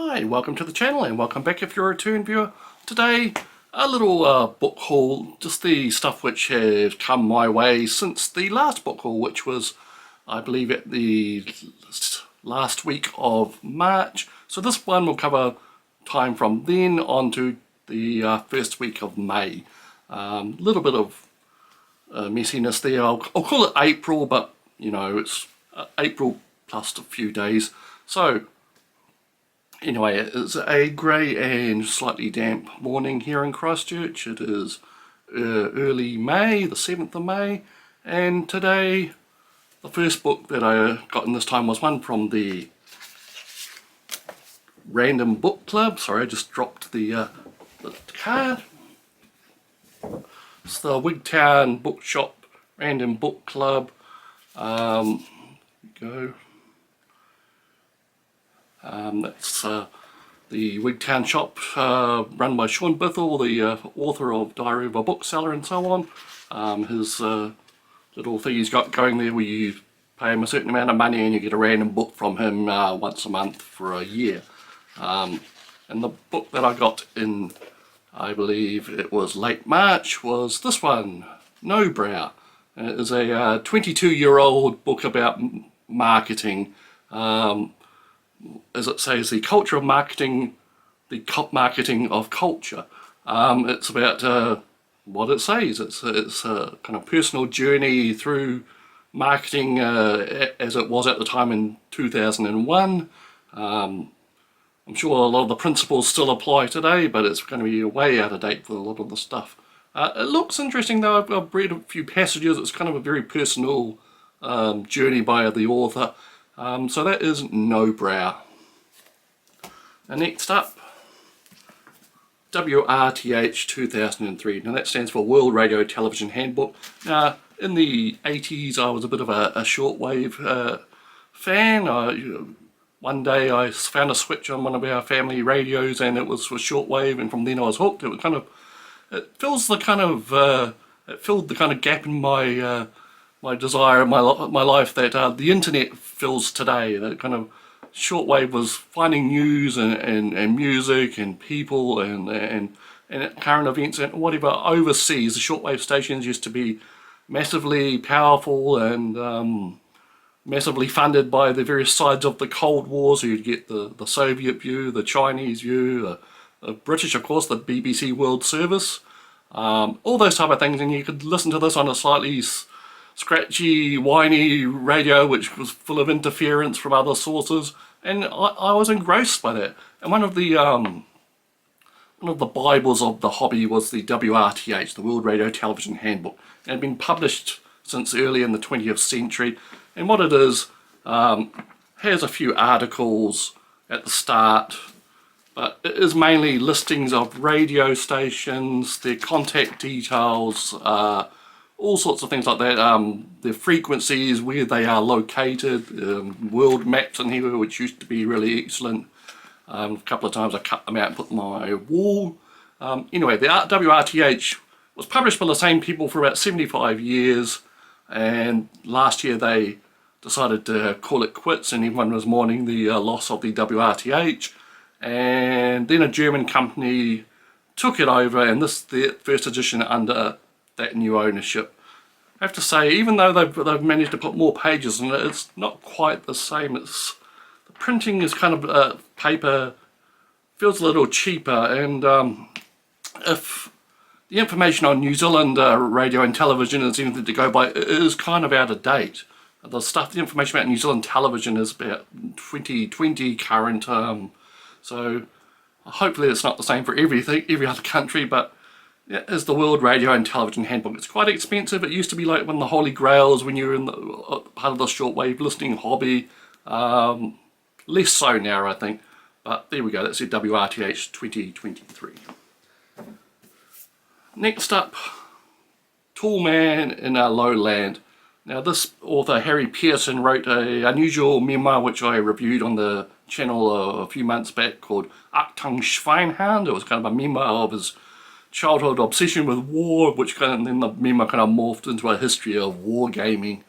Hi, welcome to the channel and welcome back if you're a return viewer. Today, a little book haul, just the stuff which has come my way since the last book haul, which was, I believe, at the last week of March. So this one will cover time from then on to the first week of May. Little bit of messiness there. I'll call it April, but you know, it's April plus a few days. So anyway, it's a grey and slightly damp morning here in Christchurch. It is early May, the 7th of May, and today the first book that I got in this time was one from the Random Book Club. Sorry, I just dropped the card. It's the Wigtown Bookshop Random Book Club. That's the Wigtown shop run by Sean Bithell, the author of Diary of a Bookseller and so on. His little thing he's got going there where you pay him a certain amount of money and you get a random book from him once a month for a year. And the book that I got in, I believe it was late March, was this one, No Brow. It is a 22-year-old book about marketing. As it says, the culture of marketing, the marketing of culture. It's about what it says. It's a kind of personal journey through marketing as it was at the time in 2001. I'm sure a lot of the principles still apply today, but it's going to be way out of date for a lot of the stuff. It looks interesting though. I've read a few passages. It's kind of a very personal journey by the author. So that is No Brow. And next up, WRTH 2003. Now that stands for World Radio Television Handbook. Now in the 80s I was a bit of a shortwave fan. One day I found a switch on one of our family radios and it was for shortwave, and from then I was hooked. It was kind of, it filled the kind of gap in my my desire in my life that the internet fills today. That kind of shortwave was finding news and music and people and current events and whatever overseas. The shortwave stations used to be massively powerful and massively funded by the various sides of the Cold War. So you'd get the Soviet view, the Chinese view, the British, of course, the BBC World Service, all those type of things, and you could listen to this on a slightly scratchy, whiny radio which was full of interference from other sources, and I was engrossed by that. And one of the Bibles of the hobby was the WRTH, the World Radio Television Handbook. It had been published since early in the 20th century, and what it is, has a few articles at the start, but it is mainly listings of radio stations, their contact details, all sorts of things like that, the frequencies, where they are located, world maps in here, which used to be really excellent. A couple of times I cut them out and put them on my wall. Anyway, the WRTH was published by the same people for about 75 years, and last year they decided to call it quits and everyone was mourning the loss of the WRTH, and then a German company took it over, and this is the first edition under that new ownership. I have to say, even though they've managed to put more pages in it, it's not quite the same. The printing is kind of paper, feels a little cheaper, and if the information on New Zealand radio and television is anything to go by, it is kind of out of date. The information about New Zealand television is about 2020 current, so hopefully it's not the same for every other country, but yeah, is the World Radio and Television Handbook. It's quite expensive. It used to be like one of the holy grails when you were in the part of the shortwave listening hobby. Less so now, I think. But there we go. That's the WRTH 2023. Next up, Tall Man in a Low Land. Now this author, Harry Pearson, wrote an unusual memoir which I reviewed on the channel a few months back called Achtung Schweinhound. It was kind of a memoir of his childhood obsession with war, which then the memoir kind of morphed into a history of wargaming.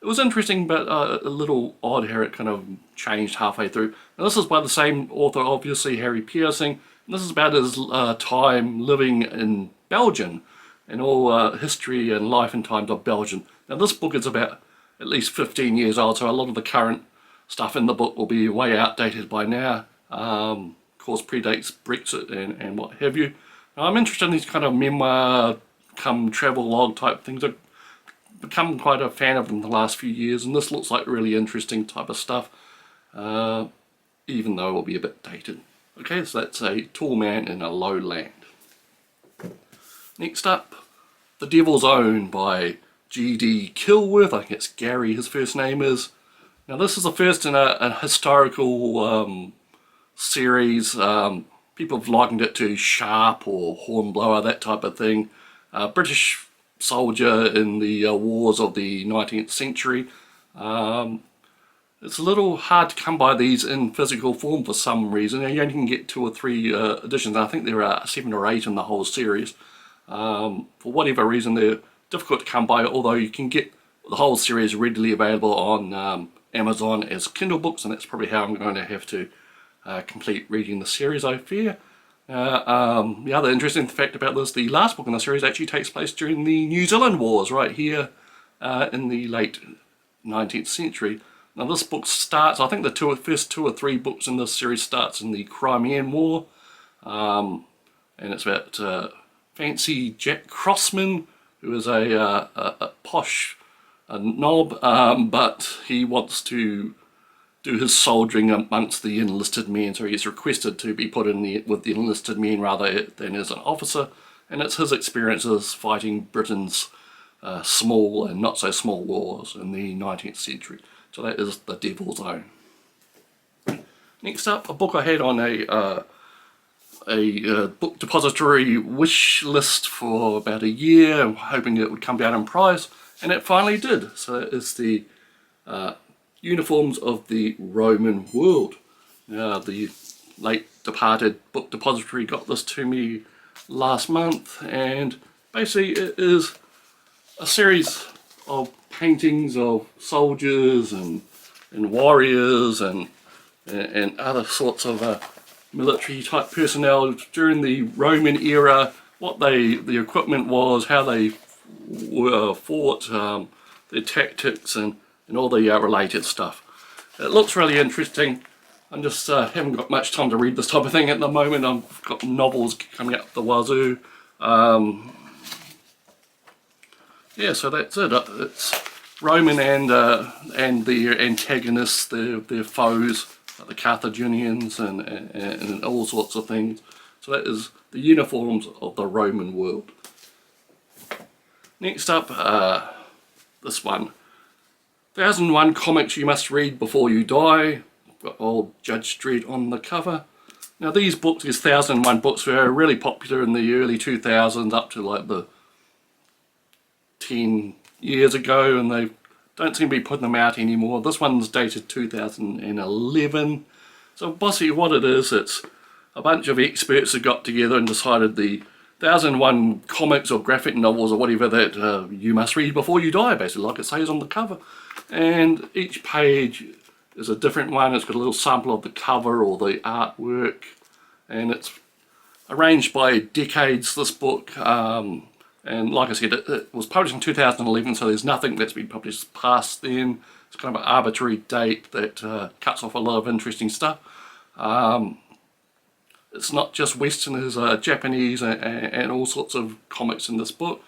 It was interesting, but a little odd how it kind of changed halfway through. Now, this is by the same author, obviously, Harry Piercing. And this is about his time living in Belgium and all history and life and times of Belgium. Now, this book is about at least 15 years old, so a lot of the current stuff in the book will be way outdated by now. Of course, predates Brexit and what have you. Now, I'm interested in these kind of memoir, come travel log type things. I've become quite a fan of them in the last few years, and this looks like really interesting type of stuff, even though it will be a bit dated. Okay, so that's A Tall Man in a Low Land. Next up, The Devil's Own by G.D. Kilworth. I think it's Gary, his first name is. Now, this is the first in a historical series. People have likened it to Sharp or Hornblower, that type of thing. British soldier in the wars of the 19th century. It's a little hard to come by these in physical form for some reason. You only can get 2 or 3 editions. I think there are 7 or 8 in the whole series. For whatever reason, they're difficult to come by, although you can get the whole series readily available on Amazon as Kindle books, and that's probably how I'm going to have to complete reading the series, I fear. The other interesting fact about this, the last book in the series actually takes place during the New Zealand Wars, right here in the late 19th century. Now, this book starts, I think the first 2 or 3 books in this series starts in the Crimean War, and it's about Fancy Jack Crossman, who is a posh knob, but he wants to do his soldiering amongst the enlisted men, so he's requested to be put in with the enlisted men rather than as an officer, and it's his experiences fighting Britain's small and not so small wars in the 19th century. So that is The Devil's Own. Next up, a book I had on a book depository wish list for about a year, hoping it would come down in price, and it finally did. So it is the Uniforms of the Roman World. The late departed book depository got this to me last month, and basically it is a series of paintings of soldiers and warriors and other sorts of military type personnel during the Roman era, what the equipment was, how they fought, their tactics and all the related stuff. It looks really interesting. I just haven't got much time to read this type of thing at the moment. I've got novels coming up the wazoo. Yeah, so that's it. It's Roman and their antagonists, their foes, like the Carthaginians and all sorts of things. So that is the Uniforms of the Roman World. Next up, this one. 1001 Comics You Must Read Before You Die. Got old Judge Dredd on the cover. Now these books, these 1001 books, were really popular in the early 2000s up to like the 10 years ago, and they don't seem to be putting them out anymore. This one's dated 2011. So basically what it is, it's a bunch of experts that got together and decided the 1001 comics or graphic novels or whatever that you must read before you die, basically, like it says on the cover. And each page is a different one. It's got a little sample of the cover or the artwork, and it's arranged by decades, this book. And like I said, it was published in 2011, so there's nothing that's been published past then. It's kind of an arbitrary date that cuts off a lot of interesting stuff. It's not just Western, there's Japanese and all sorts of comics in this book.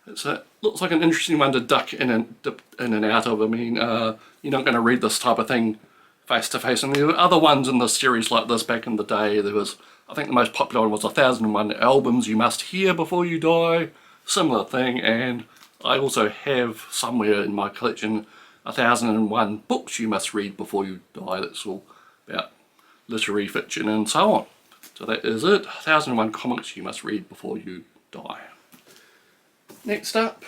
It looks like an interesting one to duck in and out of. I mean, you're not going to read this type of thing face to face. And there were other ones in the series like this back in the day. There was, I think the most popular one was 1001 Albums You Must Hear Before You Die. Similar thing. And I also have somewhere in my collection 1001 Books You Must Read Before You Die. That's all about literary fiction and so on. So that is it. 1001 Comics You Must Read Before You Die. Next up,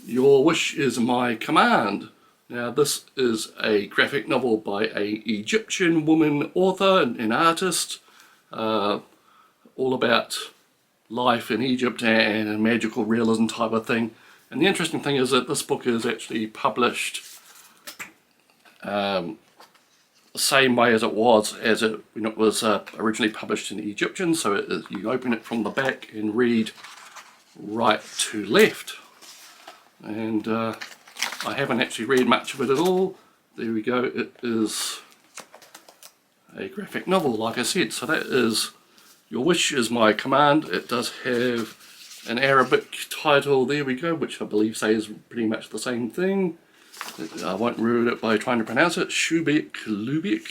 Your Wish Is My Command. Now this is a graphic novel by an Egyptian woman author and artist, all about life in Egypt and a magical realism type of thing. And the interesting thing is that this book is actually published the same way as it was when it was originally published in Egyptian. So you open it from the back and read right to left. And I haven't actually read much of it at all. There we go. It is a graphic novel, like I said. So that is Your Wish Is My Command. It does have an Arabic title, there we go, which I believe says pretty much the same thing. I won't ruin it by trying to pronounce it. Shubik Lubik.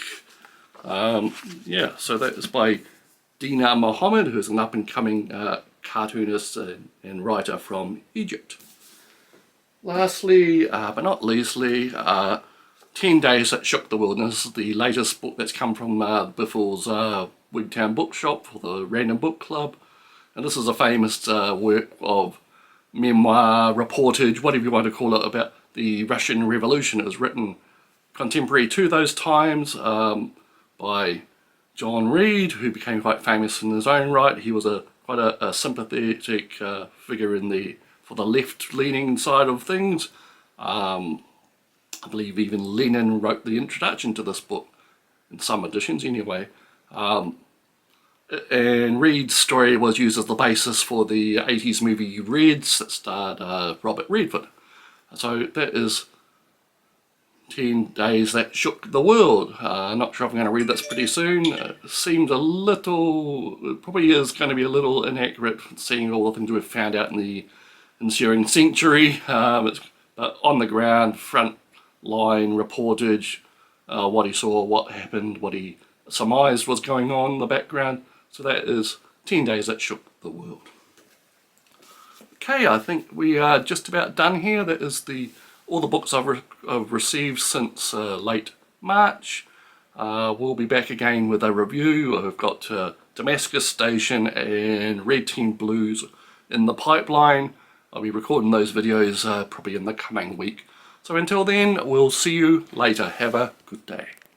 Yeah, so that is by Dina Mohammed, who's an up-and-coming cartoonist and writer from Egypt. Lastly, but not leastly, 10 Days That Shook the World. And this is the latest book that's come from Biffle's Wigtown Bookshop for the Random Book Club. And this is a famous work of memoir, reportage, whatever you want to call it, about the Russian Revolution. It was written contemporary to those times by John Reed, who became quite famous in his own right. He was quite a sympathetic figure for the left-leaning side of things. I believe even Lenin wrote the introduction to this book, in some editions anyway. And Reed's story was used as the basis for the 80s movie Reds that starred Robert Redford. So that is 10 Days That Shook the World. Not sure if I'm going to read this pretty soon. It seems it probably is going to be a little inaccurate, seeing all the things we've found out in the ensuing century. But on the ground, front line reportage, what he saw, what happened, what he surmised was going on in the background. So that is 10 Days That Shook the World. Okay, I think we are just about done here. That is all the books I've received since late March. We'll be back again with a review. I've got Damascus Station and Red Team Blues in the pipeline. I'll be recording those videos probably in the coming week. So until then, we'll see you later. Have a good day.